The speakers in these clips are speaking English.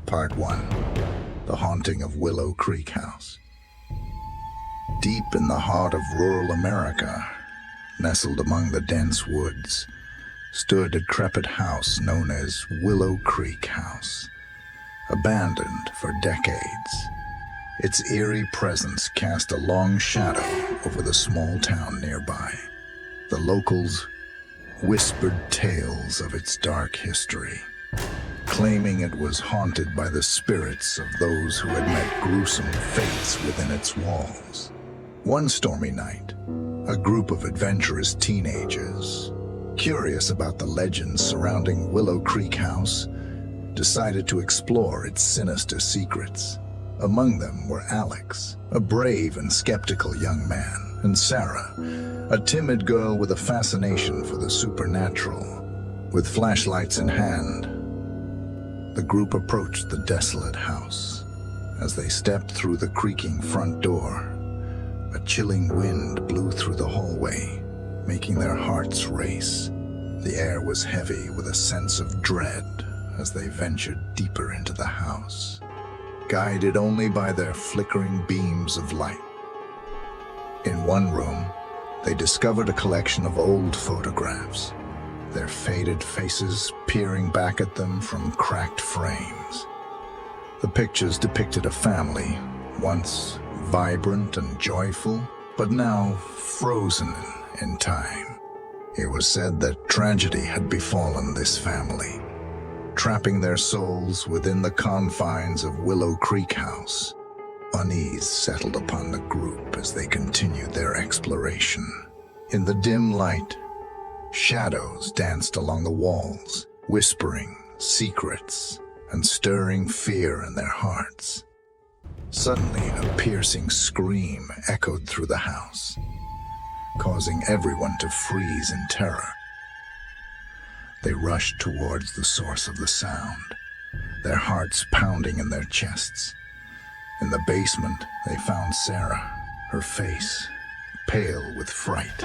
Part 1. The Haunting of Willow Creek House. Deep in the heart of rural America, nestled among the dense woods, stood a decrepit house known as Willow Creek House. Abandoned for decades, its eerie presence cast a long shadow over the small town nearby. The locals whispered tales of its dark history, claiming it was haunted by the spirits of those who had met gruesome fates within its walls. One stormy night, a group of adventurous teenagers, curious about the legends surrounding Willow Creek House, decided to explore its sinister secrets. Among them were Alex, a brave and skeptical young man, and Sarah, a timid girl with a fascination for the supernatural. With flashlights in hand, the group approached the desolate house. As they stepped through the creaking front door, a chilling wind blew through the hallway, making their hearts race. The air was heavy with a sense of dread as they ventured deeper into the house, guided only by their flickering beams of light. In one room, they discovered a collection of old photographs, their faded faces peering back at them from cracked frames. The pictures depicted a family, once vibrant and joyful, but now frozen in time. It was said that tragedy had befallen this family, trapping their souls within the confines of Willow Creek House. Unease settled upon the group as they continued their exploration. In the dim light, shadows danced along the walls, whispering secrets and stirring fear in their hearts. Suddenly, a piercing scream echoed through the house, causing everyone to freeze in terror. They rushed towards the source of the sound, their hearts pounding in their chests. In the basement, they found Sarah, her face pale with fright,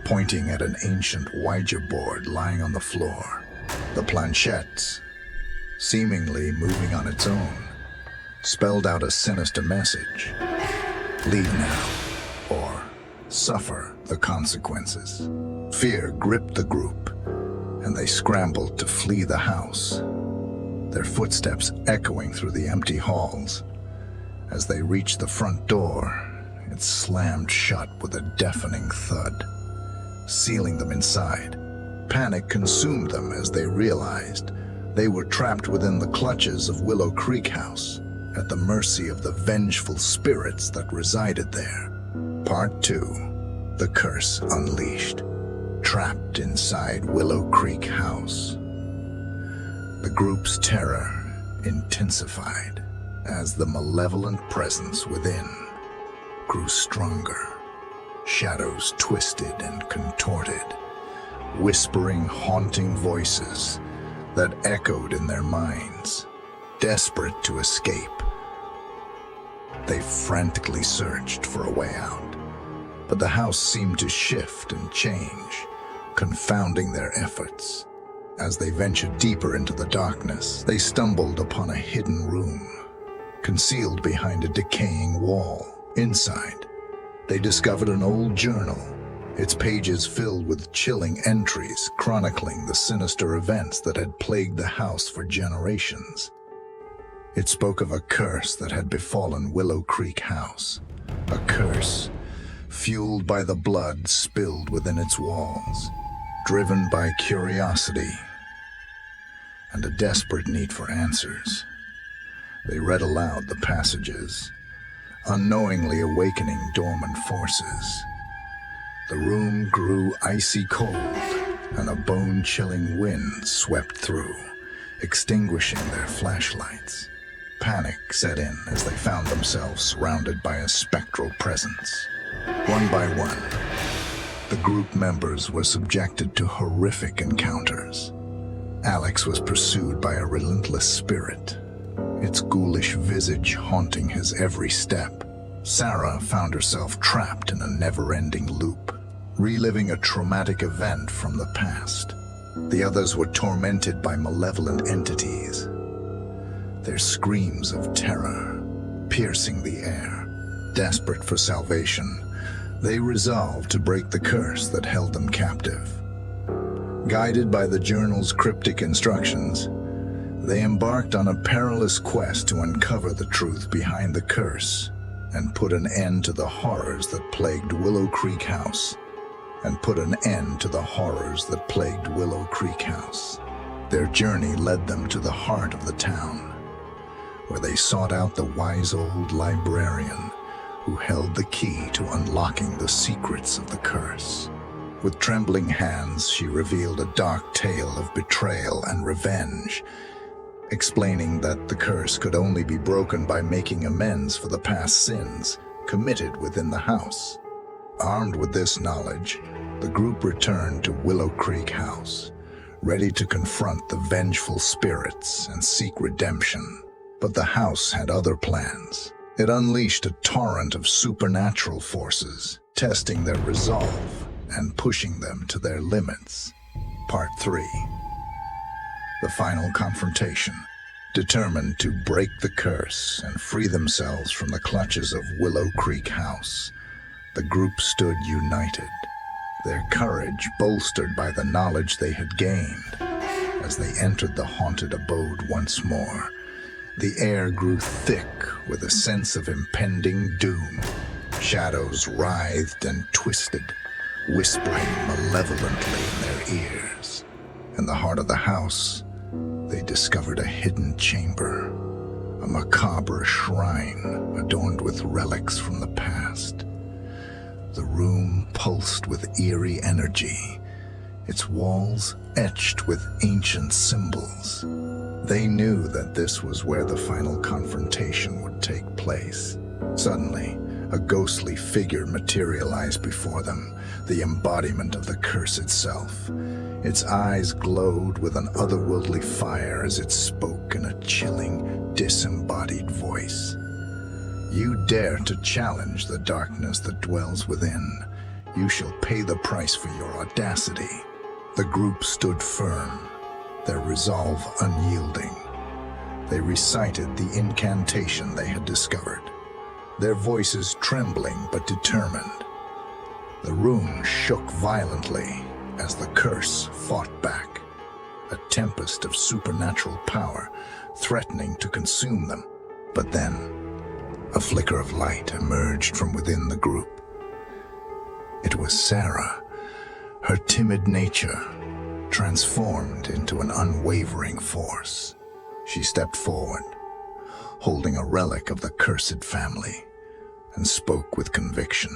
pointing at an ancient Ouija board lying on the floor. The planchette, seemingly moving on its own, spelled out a sinister message: leave now, or suffer the consequences. Fear gripped the group, and they scrambled to flee the house, their footsteps echoing through the empty halls. As they reached the front door, it slammed shut with a deafening thud, sealing them inside. Panic consumed them as they realized they were trapped within the clutches of Willow Creek House, at the mercy of the vengeful spirits that resided there. Part 2. The Curse Unleashed. Trapped inside Willow Creek House. The group's terror intensified as the malevolent presence within grew stronger. Shadows twisted and contorted, whispering haunting voices that echoed in their minds. Desperate to escape, they frantically searched for a way out, but the house seemed to shift and change, confounding their efforts. As they ventured deeper into the darkness, they stumbled upon a hidden room, concealed behind a decaying wall. Inside, they discovered an old journal, its pages filled with chilling entries chronicling the sinister events that had plagued the house for generations. It spoke of a curse that had befallen Willow Creek House, a curse fueled by the blood spilled within its walls, driven by curiosity and a desperate need for answers. They read aloud the passages, unknowingly awakening dormant forces. The room grew icy cold, and a bone-chilling wind swept through, extinguishing their flashlights. Panic set in as they found themselves surrounded by a spectral presence. One by one, the group members were subjected to horrific encounters. Alex was pursued by a relentless spirit, its ghoulish visage haunting his every step. Sarah found herself trapped in a never-ending loop, reliving a traumatic event from the past. The others were tormented by malevolent entities, their screams of terror piercing the air. Desperate for salvation, they resolved to break the curse that held them captive. Guided by the journal's cryptic instructions, they embarked on a perilous quest to uncover the truth behind the curse and put an end to the horrors that plagued Willow Creek House. Their journey led them to the heart of the town, where they sought out the wise old librarian who held the key to unlocking the secrets of the curse. With trembling hands, she revealed a dark tale of betrayal and revenge, explaining that the curse could only be broken by making amends for the past sins committed within the house. Armed with this knowledge, the group returned to Willow Creek House, ready to confront the vengeful spirits and seek redemption. But the house had other plans. It unleashed a torrent of supernatural forces, testing their resolve and pushing them to their limits. Part 3. The final confrontation. Determined to break the curse and free themselves from the clutches of Willow Creek House, the group stood united, their courage bolstered by the knowledge they had gained. As they entered the haunted abode once more, the air grew thick with a sense of impending doom. Shadows writhed and twisted, whispering malevolently in their ears. In the heart of the house, they discovered a hidden chamber, a macabre shrine adorned with relics from the past. The room pulsed with eerie energy, its walls etched with ancient symbols. They knew that this was where the final confrontation would take place. Suddenly, a ghostly figure materialized before them, the embodiment of the curse itself. Its eyes glowed with an otherworldly fire as it spoke in a chilling, disembodied voice. You dare to challenge the darkness that dwells within. You shall pay the price for your audacity. The group stood firm, their resolve unyielding. They recited the incantation they had discovered, their voices trembling but determined. The room shook violently as the curse fought back, a tempest of supernatural power threatening to consume them. But then, a flicker of light emerged from within the group. It was Sarah, her timid nature transformed into an unwavering force. She stepped forward, holding a relic of the cursed family, and spoke with conviction.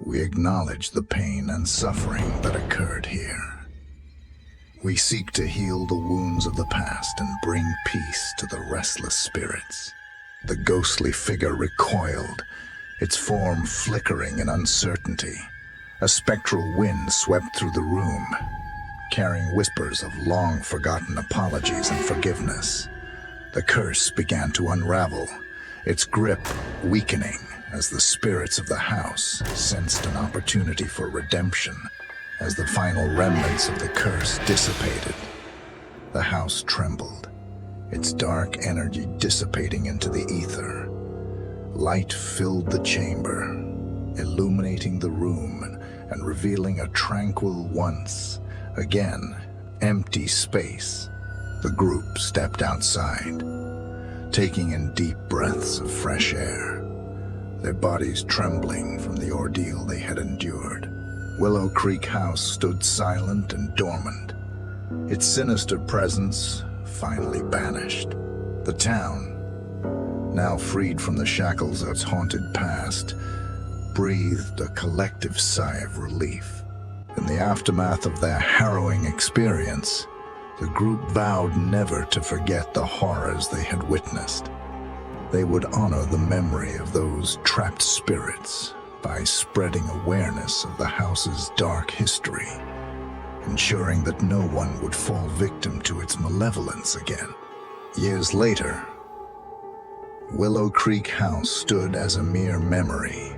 We acknowledge the pain and suffering that occurred here. We seek to heal the wounds of the past and bring peace to the restless spirits. The ghostly figure recoiled, its form flickering in uncertainty. A spectral wind swept through the room, carrying whispers of long-forgotten apologies and forgiveness. The curse began to unravel, its grip weakening as the spirits of the house sensed an opportunity for redemption. As the final remnants of the curse dissipated, the house trembled, its dark energy dissipating into the ether. Light filled the chamber, illuminating the room and revealing a tranquil, once again empty space. The group stepped outside, taking in deep breaths of fresh air, their bodies trembling from the ordeal they had endured. Willow Creek House stood silent and dormant, its sinister presence finally banished. The town, now freed from the shackles of its haunted past, breathed a collective sigh of relief. In the aftermath of their harrowing experience, the group vowed never to forget the horrors they had witnessed. They would honor the memory of those trapped spirits by spreading awareness of the house's dark history, ensuring that no one would fall victim to its malevolence again. Years later, Willow Creek House stood as a mere memory,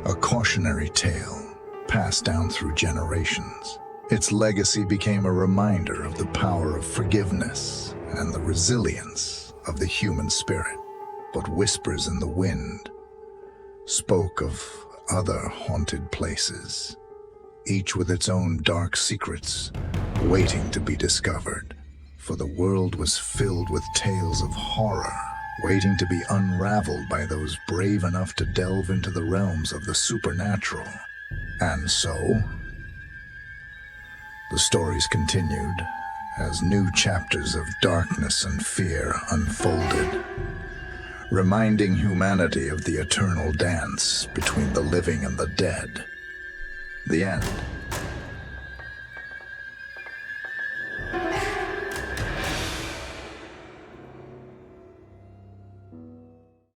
a cautionary tale passed down through generations. Its legacy became a reminder of the power of forgiveness and the resilience of the human spirit. But whispers in the wind spoke of other haunted places, each with its own dark secrets waiting to be discovered. For the world was filled with tales of horror, waiting to be unraveled by those brave enough to delve into the realms of the supernatural. And so, the stories continued as new chapters of darkness and fear unfolded, reminding humanity of the eternal dance between the living and the dead. The end.